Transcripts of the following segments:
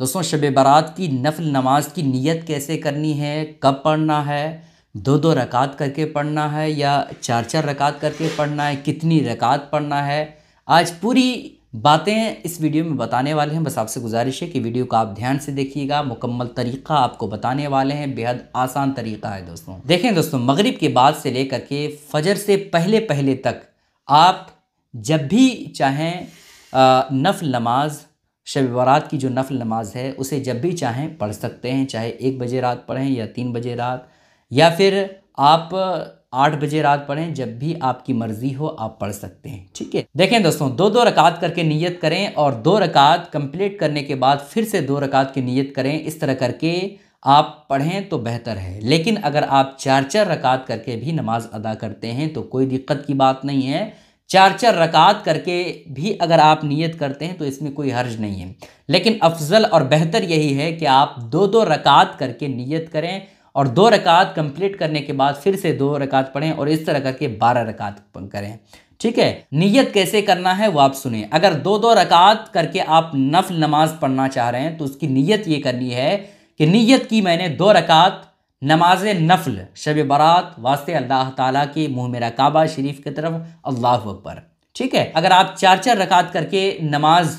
दोस्तों शब बारात की नफल नमाज की नीयत कैसे करनी है, कब पढ़ना है, दो दो रकात करके पढ़ना है या चार चार रकात करके पढ़ना है, कितनी रकात पढ़ना है, आज पूरी बातें इस वीडियो में बताने वाले हैं। बस आपसे गुजारिश है कि वीडियो को आप ध्यान से देखिएगा, मुकम्मल तरीक़ा आपको बताने वाले हैं, बेहद आसान तरीक़ा है। दोस्तों देखें दोस्तों, मगरिब के बाद से लेकर के फजर से पहले पहले तक आप जब भी चाहें नफल नमाज, शब बारात की जो नफल नमाज है उसे जब भी चाहें पढ़ सकते हैं। चाहे 1 बजे रात पढ़ें या 3 बजे रात, या फिर आप 8 बजे रात पढ़ें, जब भी आपकी मर्ज़ी हो आप पढ़ सकते हैं। ठीक है, देखें दोस्तों, 2-2 रकात करके नियत करें और 2 रकात कंप्लीट करने के बाद फिर से 2 रकात की नियत करें। इस तरह करके आप पढ़ें तो बेहतर है। लेकिन अगर आप 4-4 रकात करके भी नमाज अदा करते हैं तो कोई दिक्कत की बात नहीं है। 4-4 रकात करके भी अगर आप नियत करते हैं तो इसमें कोई हर्ज नहीं है। लेकिन अफजल और बेहतर यही है कि आप 2-2 रकात करके नियत करें और 2 रकात कंप्लीट करने के बाद फिर से 2 रकात पढ़ें और इस तरह करके 12 रकात करें। ठीक है, नियत कैसे करना है वो आप सुने। अगर 2-2 रकात करके आप नफल नमाज पढ़ना चाह रहे हैं तो उसकी नियत ये करनी है कि नियत की मैंने 2 रकात नमाज नफल शब बारात वास्ते अल्लाह ताला के मुँह मेरा काबा शरीफ की तरफ, अल्लाहु अकबर। ठीक है, अगर आप 4-4 रकात करके नमाज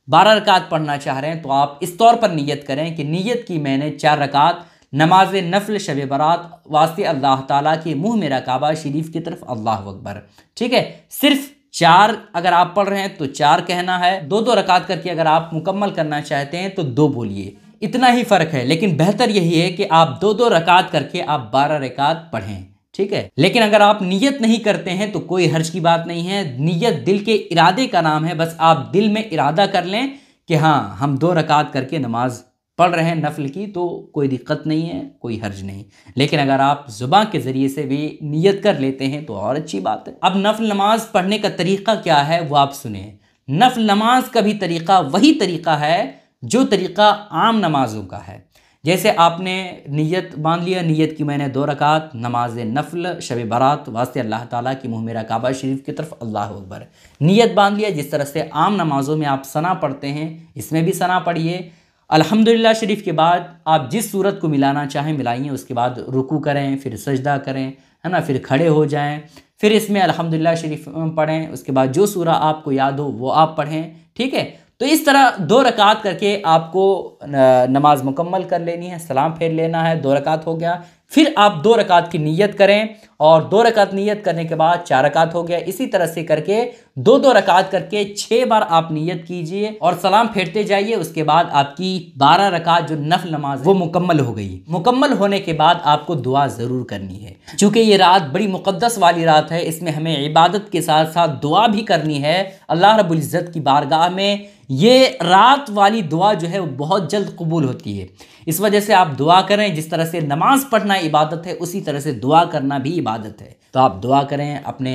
12 रकात पढ़ना चाह रहे हैं तो आप इस तौर पर नियत करें कि नियत की मैंने 4 रकात नमाज नफल शब बारात वास्ते अल्लाह ताला के मुँह मेरा काबा शरीफ की तरफ, अल्लाहु अकबर। ठीक है, सिर्फ 4 अगर आप पढ़ रहे हैं तो 4 कहना है। 2-2 रकात करके अगर आप मुकम्मल करना चाहते हैं तो 2 बोलिए, इतना ही फ़र्क है। लेकिन बेहतर यही है कि आप 2-2 रकात करके आप 12 रकात पढ़ें। ठीक है, लेकिन अगर आप नियत नहीं करते हैं तो कोई हर्ज की बात नहीं है। नियत दिल के इरादे का नाम है। बस आप दिल में इरादा कर लें कि हाँ हम 2 रकात करके नमाज पढ़ रहे हैं नफल की, तो कोई दिक्कत नहीं है, कोई हर्ज नहीं। लेकिन अगर आप ज़ुबान के ज़रिए से भी नियत कर लेते हैं तो और अच्छी बात है। अब नफल नमाज पढ़ने का तरीक़ा क्या है वो आप सुने। नफल नमाज का भी तरीक़ा वही तरीक़ा है जो तरीक़ा आम नमाजों का है। जैसे आपने नियत मान लिया, नियत की मैंने 2 रकात नमाज नफल शब बारात वास्ते अल्लाह ताला की मुँह मेरा काबा शरीफ की तरफ, अल्लाहु अकबर। नियत बांध लिया। जिस तरह से आम नमाजों में आप सना पढ़ते हैं इसमें भी सना पढ़िए। अल्हम्दुलिल्लाह शरीफ के बाद आप जिस सूरत को मिलाना चाहें मिलाइए। उसके बाद रुकू करें, फिर सजदा करें, है ना, फिर खड़े हो जाएं, फिर इसमें अल्हम्दुलिल्लाह शरीफ पढ़ें। उसके बाद जो सूरा आपको याद हो वो आप पढ़ें। ठीक है, तो इस तरह 2 रकात करके आपको नमाज मुकम्मल कर लेनी है, सलाम फेर लेना है। 2 रकात हो गया, फिर आप 2 रकात की नियत करें और 2 रकात नियत करने के बाद 4 रकात हो गया। इसी तरह से करके 2-2 रकात करके 6 बार आप नियत कीजिए और सलाम फेरते जाइए। उसके बाद आपकी 12 रकात जो नफल नमाज वो मुकम्मल हो गई। मुकम्मल होने के बाद आपको दुआ ज़रूर करनी है। चूँकि ये रात बड़ी मुक़द्दस वाली रात है, इसमें हमें इबादत के साथ साथ दुआ भी करनी है अल्लाह रब्बुल इज़्ज़त की बारगाह में। ये रात वाली दुआ जो है वो बहुत जल्द कबूल होती है। इस वजह से आप दुआ करें। जिस तरह से नमाज पढ़ना इबादत है उसी तरह से दुआ करना भी इबादत है। तो आप दुआ करें, अपने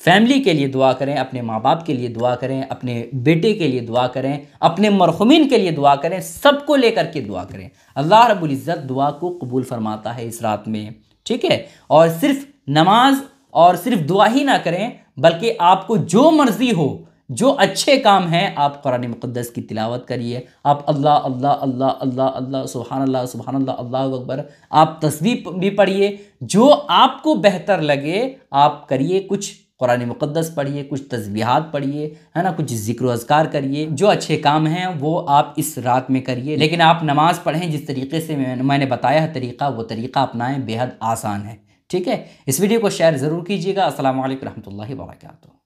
फैमिली के लिए दुआ करें, अपने माँ बाप के लिए दुआ करें, अपने बेटे के लिए दुआ करें, अपने मरहुमीन के लिए दुआ करें, सबको लेकर के दुआ करें। अल्लाह रब्बुल इज़्ज़त दुआ को कबूल फरमाता है इस रात में। ठीक है, और सिर्फ नमाज और सिर्फ दुआ ही ना करें बल्कि आपको जो मर्ज़ी हो, जो अच्छे काम हैं, आप कुरान मुक़द्दस की तिलावत करिए। आप अल्लाह अल्लाह अल्लाह अल्लाह अल्लाह सुभान अल्लाह अल्लाहु अकबर, आप तस्बीह भी पढ़िए। जो आपको बेहतर लगे आप करिए। कुछ कुरान मुक़द्दस पढ़िए, कुछ तस्बीहात पढ़िए, है ना, कुछ ज़िक्र अज़कार करिए। जो अच्छे काम हैं वो आप इस रात में करिए। लेकिन आप नमाज़ पढ़ें जिस तरीके से मैंने बताया है तरीक़ा, वो तरीक़ा अपनाएं, बेहद आसान है। ठीक है, इस वीडियो को शेयर ज़रूर कीजिएगा। अस्सलामु अलैकुम रहमतुल्लाहि व बरकातुहू।